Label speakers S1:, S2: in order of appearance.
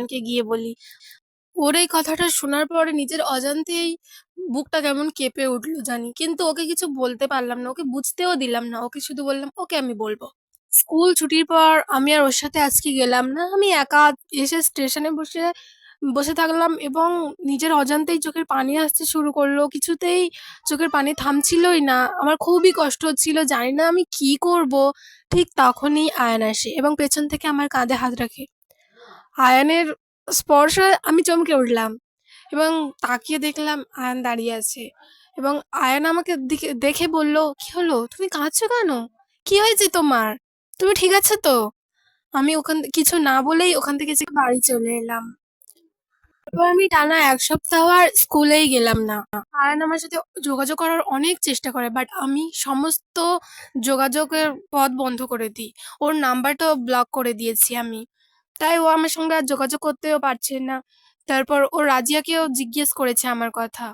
S1: কে গিয়ে বলি। ওর এই কথাটা শোনার পরে নিজের অজান্তেই বুকটা কেমন কেঁপে উঠল জানি। কিন্তু ওকে কিছু বলতে পারলাম না। ওকে বুঝতেও দিলাম না। ওকে শুধু বললাম, "ওকে আমি বলব।" স্কুল ছুটির পর আমি আর ওর সাথে আজকে গেলাম না। আমি একা এসে স্টেশনে বসে বসে থাকলাম এবং নিজের অজান্তেই চোখের পানি আসতে শুরু করলো। কিছুতেই চোখের পানি থামছিলই না। আমার খুবই কষ্ট হচ্ছিল। জানি না আমি কি করব? ঠিক তখনই আয়ান আসে এবং পেছন থেকে আমার কাঁধে হাত রাখে। আয়ানের স্পর্শে আমি চমকে উঠলাম এবং তাকিয়ে দেখলাম আয়ান দাঁড়িয়ে আছে এবং আয়ান আমাকে দেখে বলল, "কি হলো? তুমি কাঁদছো কেন? কি হয়েছে তোমার? তুমি ঠিক আছো তো?" আমি কিছু না বলেই ওখান থেকে বাড়ি চলে এলাম। তারপর আমি টানা ১ সপ্তাহ আর স্কুলেই গেলাম না। আয়ান আমার সাথে যোগাযোগ করার অনেক চেষ্টা করে, বাট আমি সমস্ত যোগাযোগের পথ বন্ধ করে দিই। ওর নাম্বারটাও ব্লক করে দিয়েছি আমি। তাই ও আমার সঙ্গে আর যোগাযোগ করতেও পারছে না। তারপর ও রাজিয়াকেও জিজ্ঞেস করেছে আমার কথা।